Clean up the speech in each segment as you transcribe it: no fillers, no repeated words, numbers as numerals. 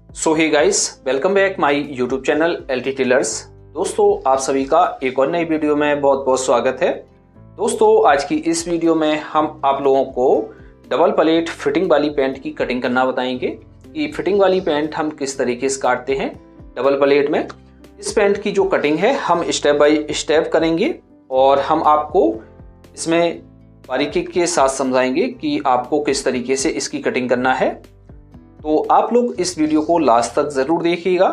So hey guys, welcome back my YouTube channel LT tailors. दोस्तों, आप सभी का एक और नई वीडियो में बहुत बहुत स्वागत है। दोस्तों, आज की इस वीडियो में हम आप लोगों को डबल प्लेट फिटिंग वाली पैंट की कटिंग करना बताएंगे कि फिटिंग वाली पैंट हम किस तरीके से काटते हैं डबल प्लेट में। इस पैंट की जो कटिंग है हम स्टेप बाय स्टेप करेंगे और हम आपको इसमें बारीकी के साथ समझाएंगे कि आपको किस तरीके से इसकी कटिंग करना है। तो आप लोग इस वीडियो को लास्ट तक ज़रूर देखिएगा।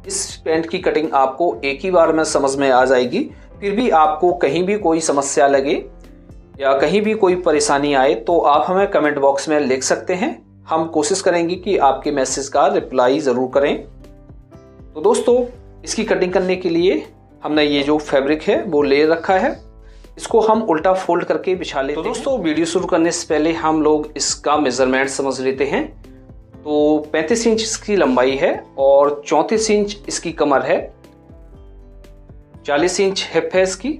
इस पैंट की कटिंग आपको एक ही बार में समझ में आ जाएगी। फिर भी आपको कहीं भी कोई समस्या लगे या कहीं भी कोई परेशानी आए तो आप हमें कमेंट बॉक्स में लिख सकते हैं। हम कोशिश करेंगे कि आपके मैसेज का रिप्लाई ज़रूर करें। तो दोस्तों, इसकी कटिंग करने के लिए हमने ये जो फैब्रिक है वो ले रखा है, इसको हम उल्टा फोल्ड करके बिछा लेते हैं। तो दोस्तों, वीडियो शुरू करने से पहले हम लोग इसका मेजरमेंट समझ लेते हैं। तो 35 इंच इसकी लंबाई है और 34 इंच इसकी कमर है, 40 इंच हिप है इसकी,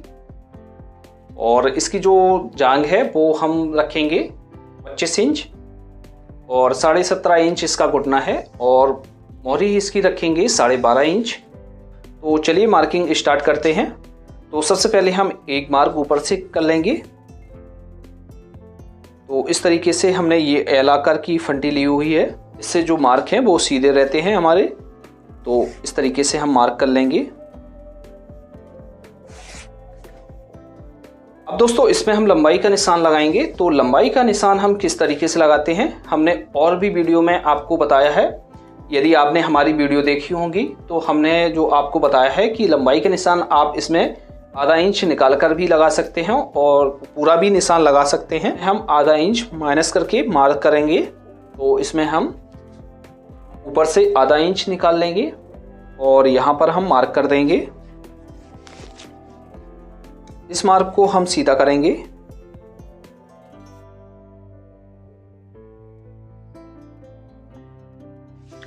और इसकी जो जांग है वो हम रखेंगे 25 इंच और 17.5 इंच इसका घुटना है और मोहरी इसकी रखेंगे 12.5 इंच। तो चलिए मार्किंग स्टार्ट करते हैं। तो सबसे पहले हम एक मार्क ऊपर से कर लेंगे। तो इस तरीके से हमने ये एल आकार की फंटी ली हुई है, इससे जो मार्क हैं वो सीधे रहते हैं हमारे। तो इस तरीके से हम मार्क कर लेंगे। अब दोस्तों, इसमें हम लंबाई का निशान लगाएंगे। तो लंबाई का निशान हम किस तरीके से लगाते हैं हमने और भी वीडियो में आपको बताया है। यदि आपने हमारी वीडियो देखी होगी तो हमने जो आपको बताया है कि लंबाई का निशान आप इसमें आधा इंच निकाल कर भी लगा सकते हैं और पूरा भी निशान लगा सकते हैं। हम आधा इंच माइनस करके मार्क करेंगे। तो इसमें हम ऊपर से आधा इंच निकाल लेंगे और यहाँ पर हम मार्क कर देंगे। इस मार्क को हम सीधा करेंगे।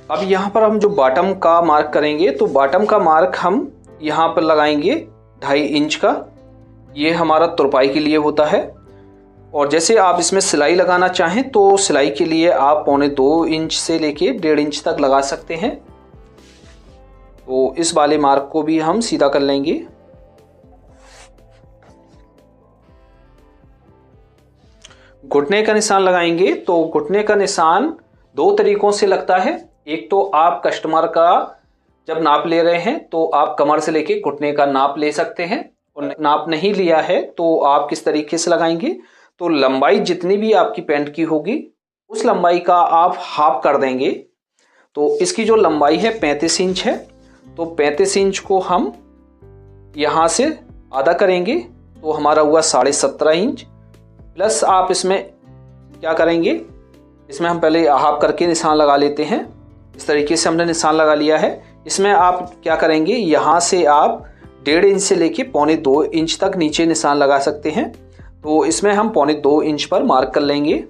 अब यहाँ पर हम जो बॉटम का मार्क करेंगे तो बॉटम का मार्क हम यहाँ पर लगाएंगे 2.5 इंच का। ये हमारा तुरपाई के लिए होता है। और जैसे आप इसमें सिलाई लगाना चाहें तो सिलाई के लिए आप 1.25 इंच से लेके 1.5 इंच तक लगा सकते हैं। तो इस वाले मार्क को भी हम सीधा कर लेंगे। घुटने का निशान लगाएंगे। तो घुटने का निशान 2 तरीकों से लगता है। एक तो आप कस्टमर का जब नाप ले रहे हैं तो आप कमर से लेके घुटने का नाप ले सकते हैं, और नाप नहीं लिया है तो आप किस तरीके से लगाएंगे। तो लंबाई जितनी भी आपकी पैंट की होगी उस लंबाई का आप हाफ कर देंगे। तो इसकी जो लंबाई है 35 इंच है, तो 35 इंच को हम यहाँ से आधा करेंगे तो हमारा हुआ 17.5 इंच। प्लस आप इसमें क्या करेंगे, इसमें हम पहले हाफ करके निशान लगा लेते हैं। इस तरीके से हमने निशान लगा लिया है। इसमें आप क्या करेंगे, यहाँ से आप 1.5 इंच से लेके 1.25 इंच तक नीचे निशान लगा सकते हैं। तो इसमें हम 1.25 इंच पर मार्क कर लेंगे।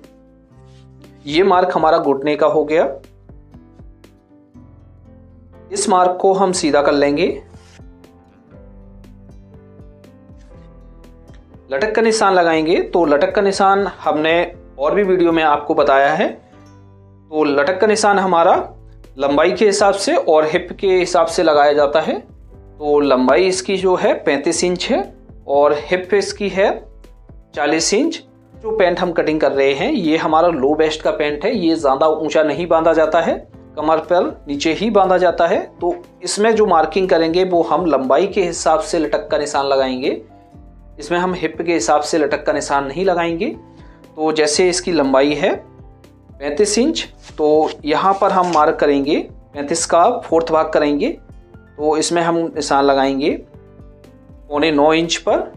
ये मार्क हमारा घुटने का हो गया। इस मार्क को हम सीधा कर लेंगे। लटक का निशान लगाएंगे। तो लटक का निशान हमने और भी वीडियो में आपको बताया है। तो लटक का निशान हमारा लंबाई के हिसाब से और हिप के हिसाब से लगाया जाता है। तो लंबाई इसकी जो है 35 इंच है और हिप इसकी है 40 इंच। जो पैंट हम कटिंग कर रहे हैं ये हमारा लो वेस्ट का पैंट है। ये ज़्यादा ऊंचा नहीं बांधा जाता है, कमर पर नीचे ही बांधा जाता है। तो इसमें जो मार्किंग करेंगे वो हम लंबाई के हिसाब से लटक का निशान लगाएंगे। इसमें हम हिप के हिसाब से लटक का निशान नहीं लगाएंगे। तो जैसे इसकी लंबाई है 35 इंच, तो यहाँ पर हम मार्क करेंगे 35 का 4th भाग करेंगे। तो इसमें हम निशान लगाएंगे 9.25 इंच पर,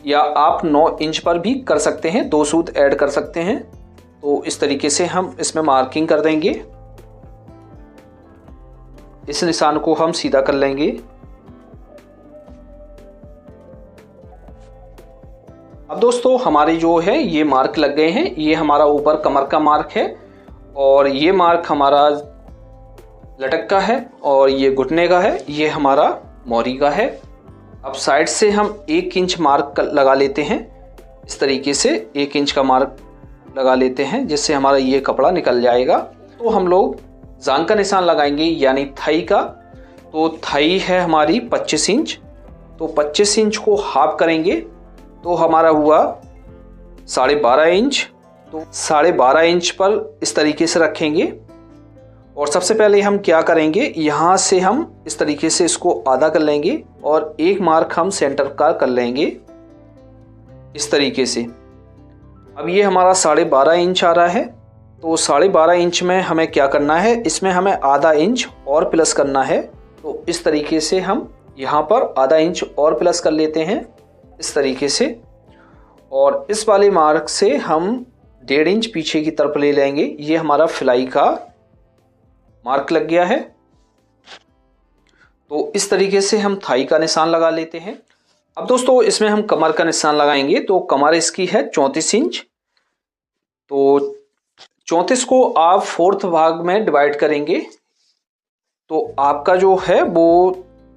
या आप 9 इंच पर भी कर सकते हैं, 2 सूत ऐड कर सकते हैं। तो इस तरीके से हम इसमें मार्किंग कर देंगे। इस निशान को हम सीधा कर लेंगे। अब दोस्तों, हमारी जो है ये मार्क लग गए हैं। ये हमारा ऊपर कमर का मार्क है और ये मार्क हमारा लटक का है और ये घुटने का है, ये हमारा मोहरी का है। अब साइड से हम 1 इंच मार्क लगा लेते हैं। इस तरीके से 1 इंच का मार्क लगा लेते हैं जिससे हमारा ये कपड़ा निकल जाएगा। तो हम लोग जांघ का निशान लगाएंगे यानी थाई का। तो थाई है हमारी 25 इंच, तो 25 इंच को हाफ करेंगे तो हमारा हुआ 12.5 इंच। तो 12.5 इंच पर इस तरीके से रखेंगे। और सबसे पहले हम क्या करेंगे, यहाँ से हम इस तरीके से इसको आधा कर लेंगे और एक मार्क हम सेंटर का कर लेंगे इस तरीके से। अब ये हमारा 12.5 इंच आ रहा है। तो 12.5 इंच में हमें क्या करना है, इसमें हमें आधा इंच और प्लस करना है। तो इस तरीके से हम यहाँ पर आधा इंच और प्लस कर लेते हैं इस तरीके से। और इस वाले मार्क से हम 1.5 इंच पीछे की तरफ ले लेंगे। ये हमारा फिलाई का मार्क लग गया है। तो इस तरीके से हम थाई का निशान लगा लेते हैं। अब दोस्तों इसमें हम कमर का निशान लगाएंगे। तो कमर इसकी है 34 इंच। तो 34 को आप 4th भाग में डिवाइड करेंगे तो आपका जो है वो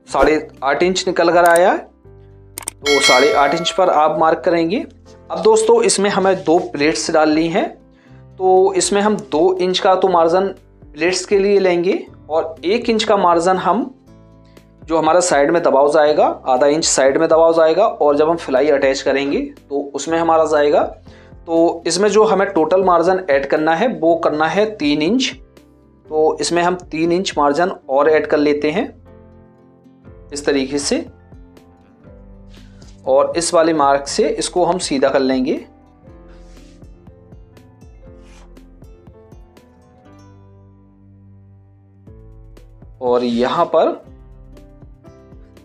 8.5 इंच निकल कर आया है। तो 8.5 इंच पर आप मार्क करेंगे। अब दोस्तों इसमें हमें 2 प्लेट्स डालनी है। तो इसमें हम 2 इंच का तो मार्जिन प्लेट्स के लिए लेंगे और 1 इंच का मार्जिन हम जो हमारा साइड में दबाव जाएगा, आधा इंच साइड में दबाव जाएगा और जब हम फिलाई अटैच करेंगे तो उसमें हमारा जाएगा। तो इसमें जो हमें टोटल मार्जिन ऐड करना है वो करना है 3 इंच। तो इसमें हम 3 इंच मार्जिन और ऐड कर लेते हैं इस तरीके से। और इस वाले मार्क से इसको हम सीधा कर लेंगे। और यहां पर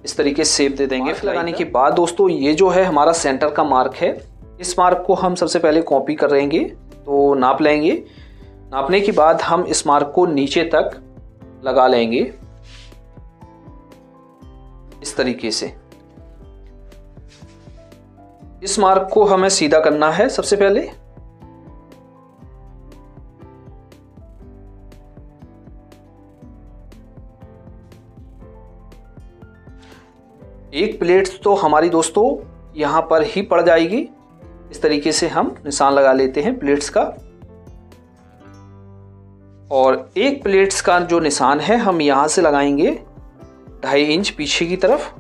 इस तरीके से शेप दे देंगे। लगाने के बाद दोस्तों ये जो है हमारा सेंटर का मार्क है। इस मार्क को हम सबसे पहले कॉपी करेंगे। तो नाप लेंगे। नापने के बाद हम इस मार्क को नीचे तक लगा लेंगे इस तरीके से। इस मार्क को हमें सीधा करना है सबसे पहले। एक प्लेट तो हमारी दोस्तों यहां पर ही पड़ जाएगी। इस तरीके से हम निशान लगा लेते हैं प्लेट्स का। और एक प्लेट्स का जो निशान है हम यहां से लगाएंगे 2.5 इंच पीछे की तरफ।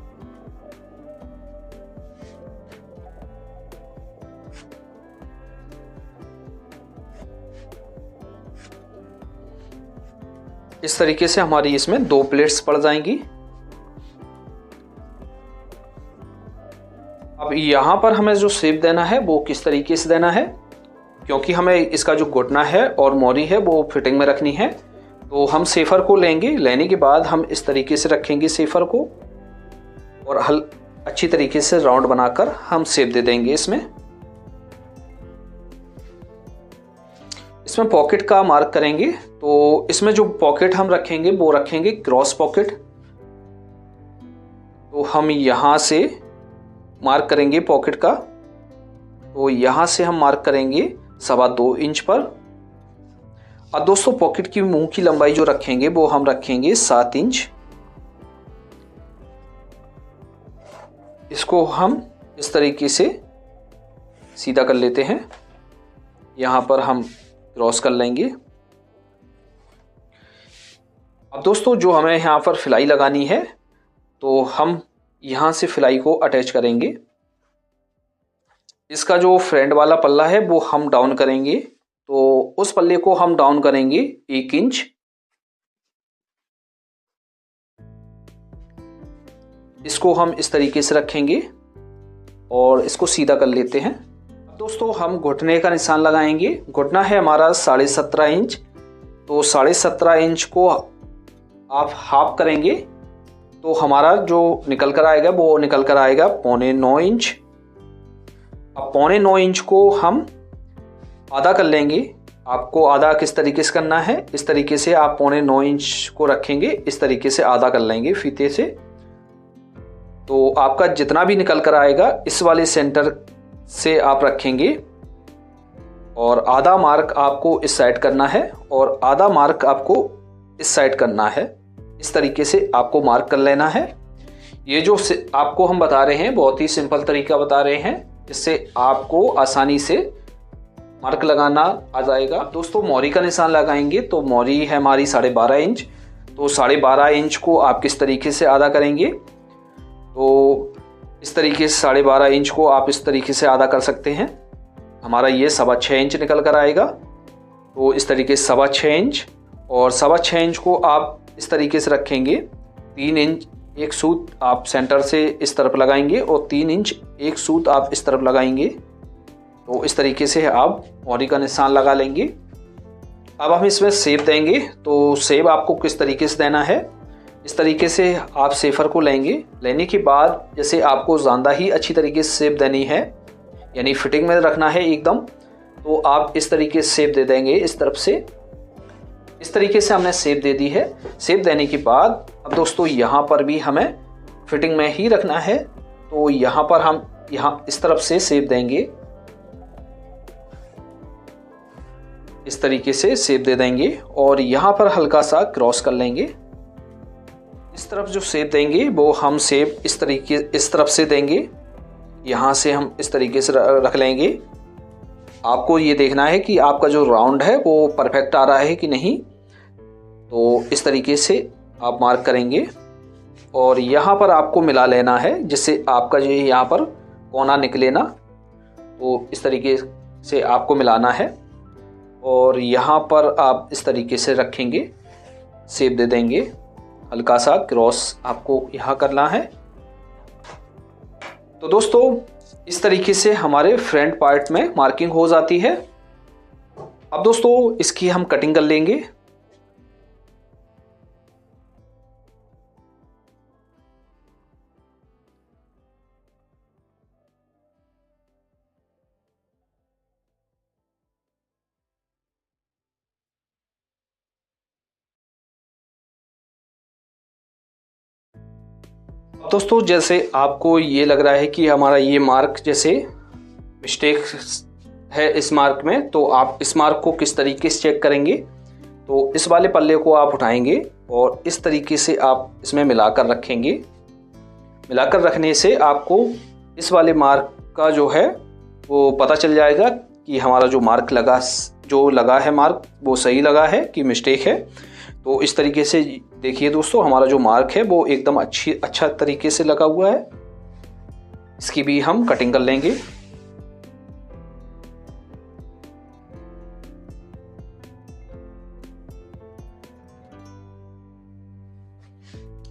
इस तरीके से हमारी इसमें 2 प्लेट्स पड़ जाएंगी। अब यहाँ पर हमें जो शेप देना है वो किस तरीके से देना है, क्योंकि हमें इसका जो घुटना है और मोरी है वो फिटिंग में रखनी है। तो हम सेफर को लेंगे। लेने के बाद हम इस तरीके से रखेंगे सेफर को और अच्छी तरीके से राउंड बनाकर हम शेप दे देंगे इसमें। इसमें पॉकेट का मार्क करेंगे। तो इसमें जो पॉकेट हम रखेंगे वो रखेंगे क्रॉस पॉकेट। तो हम यहाँ से मार्क करेंगे पॉकेट का। तो यहाँ से हम मार्क करेंगे 2.25 इंच पर। अब दोस्तों पॉकेट की मुंह की लंबाई जो रखेंगे वो हम रखेंगे 7 इंच। इसको हम इस तरीके से सीधा कर लेते हैं। यहाँ पर हम क्रॉस कर लेंगे। अब दोस्तों जो हमें यहाँ पर फिलाई लगानी है तो हम यहाँ से फिलाई को अटैच करेंगे। इसका जो फ्रंट वाला पल्ला है वो हम डाउन करेंगे। तो उस पल्ले को हम डाउन करेंगे 1 इंच। इसको हम इस तरीके से रखेंगे और इसको सीधा कर लेते हैं। अब दोस्तों हम घुटने का निशान लगाएंगे। घुटना है हमारा 17.5 इंच। तो 17.5 इंच को आप हाफ करेंगे तो हमारा जो निकल कर आएगा वो निकल कर आएगा 8.25 इंच। अब 8.25 इंच को हम आधा कर लेंगे। आपको आधा किस तरीके से करना है, इस तरीके से आप 8.25 इंच को रखेंगे, इस तरीके से आधा कर लेंगे फीते से। तो आपका जितना भी निकल कर आएगा इस वाले सेंटर से आप रखेंगे और आधा मार्क आपको इस साइड करना है और आधा मार्क आपको इस साइड करना है। इस तरीके से आपको मार्क कर लेना है। ये जो आपको हम बता रहे हैं बहुत ही सिंपल तरीका बता रहे हैं, जिससे आपको आसानी से मार्क लगाना आ जाएगा। दोस्तों मोरी का निशान लगाएंगे तो मोरी है हमारी 12.5 इंच, तो 12.5 इंच को आप किस तरीके से आधा करेंगे, तो इस तरीके से 12.5 इंच को आप इस तरीके से आधा कर सकते हैं। हमारा ये 6.25 इंच निकल कर आएगा। तो इस तरीके से 6.25 इंच और 6.25 इंच को आप इस तरीके से रखेंगे। 3 इंच एक सूत आप सेंटर से इस तरफ लगाएंगे और 3 इंच एक सूत आप इस तरफ लगाएंगे। तो इस तरीके से आप मोरी का निशान लगा लेंगे। अब हम इसमें शेप देंगे, तो शेप आपको किस तरीके से देना है, इस तरीके से आप शेफर को लेंगे। लेने के बाद जैसे आपको ज़्यादा ही अच्छी तरीके से शेप देनी है, यानी फिटिंग में रखना है एकदम, तो आप इस तरीके से शेप दे देंगे। इस तरफ से इस तरीके से हमने शेप दे दी है। शेप देने के बाद अब दोस्तों यहाँ पर भी हमें फिटिंग में ही रखना है, तो यहाँ पर हम यहाँ इस तरफ से शेप देंगे, इस तरीके से शेप दे देंगे और यहाँ पर हल्का सा क्रॉस कर लेंगे। इस तरफ जो शेप देंगे वो हम शेप इस तरफ से देंगे, यहाँ से हम इस तरीके से रख लेंगे। आपको ये देखना है कि आपका जो राउंड है वो परफेक्ट आ रहा है कि नहीं, तो इस तरीके से आप मार्क करेंगे और यहाँ पर आपको मिला लेना है जिससे आपका जो यहाँ पर कोना निकले ना, तो इस तरीके से आपको मिलाना है और यहाँ पर आप इस तरीके से रखेंगे, शेप दे देंगे, हल्का सा क्रॉस आपको यहाँ करना है। तो दोस्तों इस तरीके से हमारे फ्रंट पार्ट में मार्किंग हो जाती है। अब दोस्तों इसकी हम कटिंग कर लेंगे। दोस्तों जैसे आपको ये लग रहा है कि हमारा ये मार्क जैसे मिस्टेक है इस मार्क में, तो आप इस मार्क को किस तरीके से चेक करेंगे, तो इस वाले पल्ले को आप उठाएंगे और इस तरीके से आप इसमें मिलाकर रखेंगे। मिलाकर रखने से आपको इस वाले मार्क का जो है वो पता चल जाएगा कि हमारा जो लगा है मार्क वो सही लगा है कि मिस्टेक है। तो इस तरीके से देखिए दोस्तों, हमारा जो मार्क है वो एकदम अच्छा तरीके से लगा हुआ है। इसकी भी हम कटिंग कर लेंगे।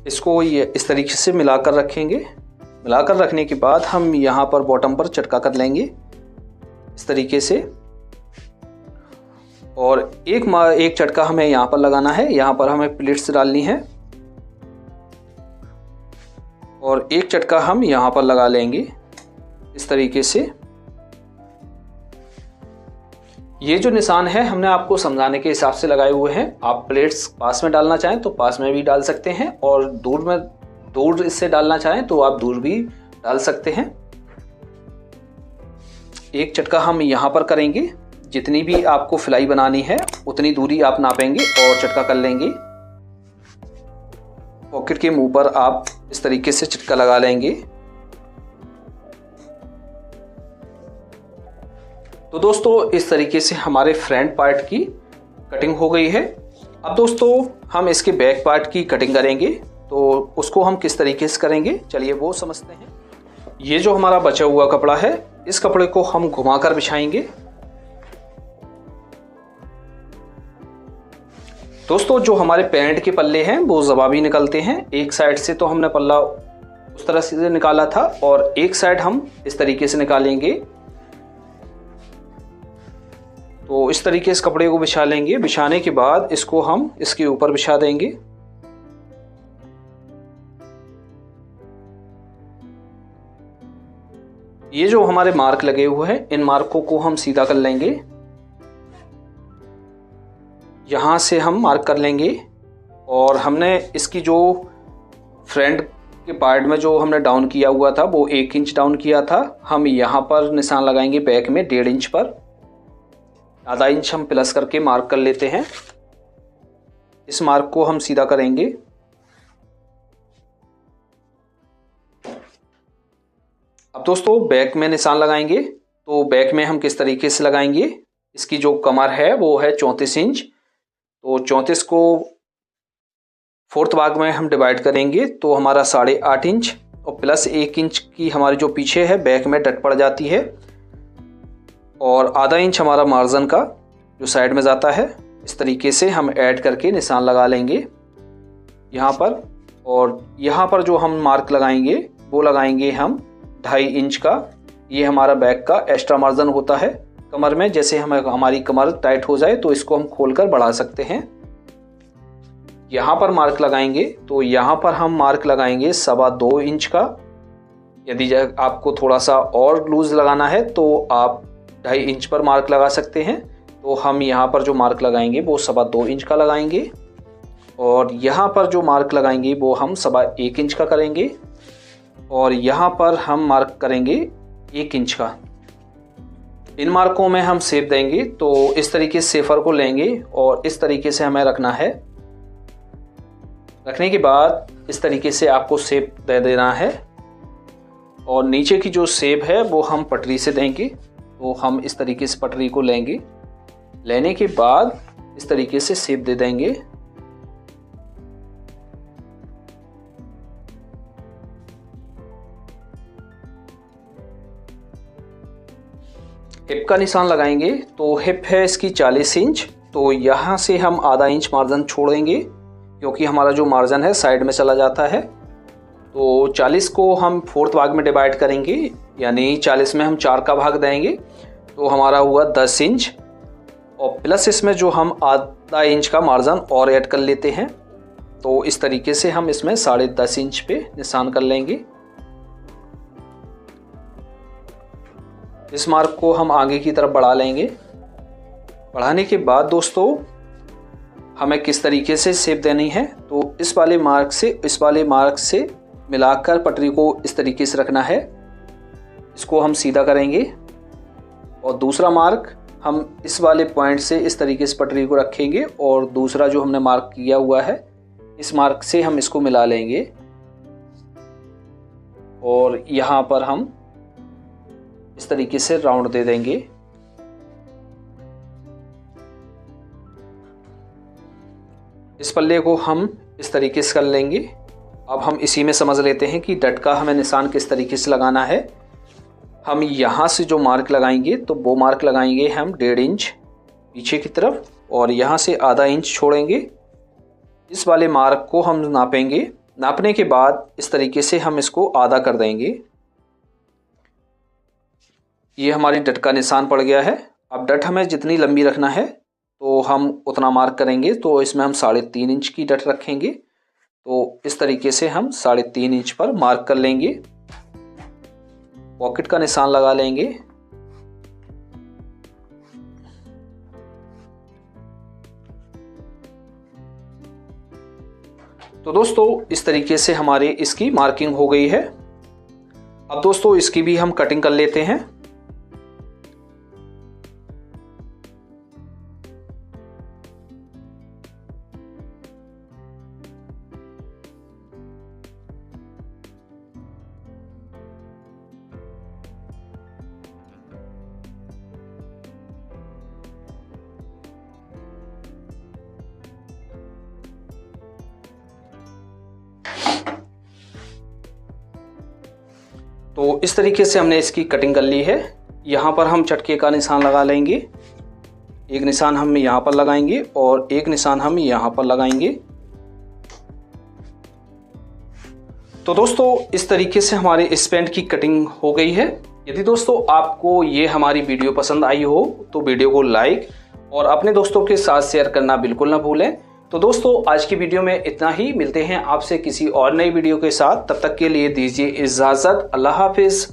इसको ये इस तरीके से मिलाकर रखेंगे। मिलाकर रखने के बाद हम यहाँ पर बॉटम पर चटका कर लेंगे इस तरीके से, और एक चटका हमें यहाँ पर लगाना है। यहाँ पर हमें प्लेट्स डालनी है और एक चटका हम यहाँ पर लगा लेंगे इस तरीके से। ये जो निशान है हमने आपको समझाने के हिसाब से लगाए हुए हैं। आप प्लेट्स पास में डालना चाहें तो पास में भी डाल सकते हैं और दूर इससे डालना चाहें तो आप दूर भी डाल सकते हैं। एक चटका हम यहाँ पर करेंगे। जितनी भी आपको फिलाई बनानी है उतनी दूरी आप नापेंगे और चटका कर लेंगे। पॉकेट के मुंह पर आप इस तरीके से चटका लगा लेंगे। तो दोस्तों इस तरीके से हमारे फ्रंट पार्ट की कटिंग हो गई है। अब दोस्तों हम इसके बैक पार्ट की कटिंग करेंगे, तो उसको हम किस तरीके से करेंगे चलिए वो समझते हैं। ये जो हमारा बचा हुआ कपड़ा है, इस कपड़े को हम घुमाकर बिछाएंगे। दोस्तों जो हमारे पैंट के पल्ले हैं वो जवाबी निकलते हैं। एक साइड से तो हमने पल्ला उस तरह से निकाला था और एक साइड हम इस तरीके से निकालेंगे। तो इस तरीके से कपड़े को बिछा लेंगे। बिछाने के बाद इसको हम इसके ऊपर बिछा देंगे। ये जो हमारे मार्क लगे हुए हैं, इन मार्कों को हम सीधा कर लेंगे। यहाँ से हम मार्क कर लेंगे और हमने इसकी जो फ्रंट के पार्ट में जो हमने डाउन किया हुआ था वो 1 इंच डाउन किया था। हम यहाँ पर निशान लगाएंगे बैक में 1.5 इंच पर। आधा इंच हम प्लस करके मार्क कर लेते हैं। इस मार्क को हम सीधा करेंगे। अब दोस्तों बैक में निशान लगाएंगे। तो बैक में हम किस तरीके से लगाएंगे इसकी जो कमर है वो है 34 इंच। तो 34 को 4th भाग में हम डिवाइड करेंगे तो हमारा 8.5 इंच और प्लस 1 इंच की हमारी जो पीछे है बैक में डट पड़ जाती है, और आधा इंच हमारा मार्जिन का जो साइड में जाता है। इस तरीके से हम ऐड करके निशान लगा लेंगे यहाँ पर। और यहाँ पर जो हम मार्क लगाएंगे वो लगाएंगे हम 2.5 इंच का। ये हमारा बैक का एक्स्ट्रा मार्जिन होता है कमर में। जैसे हमारी कमर टाइट हो जाए तो इसको हम खोलकर बढ़ा सकते हैं। यहाँ पर मार्क लगाएंगे तो यहाँ पर हम मार्क लगाएंगे 2.25 इंच का। यदि आपको थोड़ा सा और लूज लगाना है तो आप 2.5 इंच पर मार्क लगा सकते हैं। तो हम यहाँ पर जो मार्क लगाएंगे वो 2.25 इंच का लगाएंगे, और यहाँ पर जो मार्क लगाएंगे वो हम 1.25 इंच का करेंगे, और यहाँ पर हम मार्क करेंगे 1 इंच का। इन मार्कों में हम शेप देंगे। तो इस तरीके से शेफर को लेंगे और इस तरीके से हमें रखना है। रखने के बाद इस तरीके से आपको शेप दे देना है, और नीचे की जो शेप है वो हम पटरी से देंगे। तो हम इस तरीके से पटरी को लेंगे, लेने के बाद इस तरीके से शेप दे देंगे। हिप का निशान लगाएंगे तो हिप है इसकी 40 इंच। तो यहाँ से हम आधा इंच मार्जिन छोड़ेंगे क्योंकि हमारा जो मार्जिन है साइड में चला जाता है। तो 40 को हम 4th भाग में डिवाइड करेंगे, यानी 40 में हम 4 का भाग देंगे तो हमारा हुआ 10 इंच, और प्लस इसमें जो हम आधा इंच का मार्जिन और ऐड कर लेते हैं। तो इस तरीके से हम इसमें 10.5 इंच पे निशान कर लेंगे। इस मार्क को हम आगे की तरफ बढ़ा लेंगे। बढ़ाने के बाद दोस्तों हमें किस तरीके से शेप देनी है, तो इस वाले मार्क से मिलाकर पटरी को इस तरीके से रखना है। इसको हम सीधा करेंगे, और दूसरा मार्क हम इस वाले पॉइंट से इस तरीके से पटरी को रखेंगे, और दूसरा जो हमने मार्क किया हुआ है इस मार्क से हम इसको मिला लेंगे, और यहाँ पर हम इस तरीके से राउंड दे देंगे। इस पल्ले को हम इस तरीके से कर लेंगे। अब हम इसी में समझ लेते हैं कि डट का हमें निशान किस तरीके से लगाना है। हम यहाँ से जो मार्क लगाएंगे तो वो मार्क लगाएंगे हम 1.5 इंच पीछे की तरफ, और यहाँ से आधा इंच छोड़ेंगे। इस वाले मार्क को हम नापेंगे। नापने के बाद इस तरीके से हम इसको आधा कर देंगे। ये हमारी डट का निशान पड़ गया है। अब डट हमें जितनी लंबी रखना है तो हम उतना मार्क करेंगे। तो इसमें हम 3.5 इंच की डट रखेंगे। तो इस तरीके से हम 3.5 इंच पर मार्क कर लेंगे। पॉकेट का निशान लगा लेंगे। तो दोस्तों इस तरीके से हमारी इसकी मार्किंग हो गई है। अब दोस्तों इसकी भी हम कटिंग कर लेते हैं। तो इस तरीके से हमने इसकी कटिंग कर ली है। यहाँ पर हम चटके का निशान लगा लेंगे। एक निशान हम यहाँ पर लगाएंगे और एक निशान हम यहाँ पर लगाएंगे। तो दोस्तों इस तरीके से हमारे इस पैंट की कटिंग हो गई है। यदि दोस्तों आपको ये हमारी वीडियो पसंद आई हो तो वीडियो को लाइक और अपने दोस्तों के साथ शेयर करना बिल्कुल ना भूलें। तो दोस्तों आज की वीडियो में इतना ही। मिलते हैं आपसे किसी और नई वीडियो के साथ। तब तक के लिए दीजिए इजाज़त। अल्लाह हाफिज़।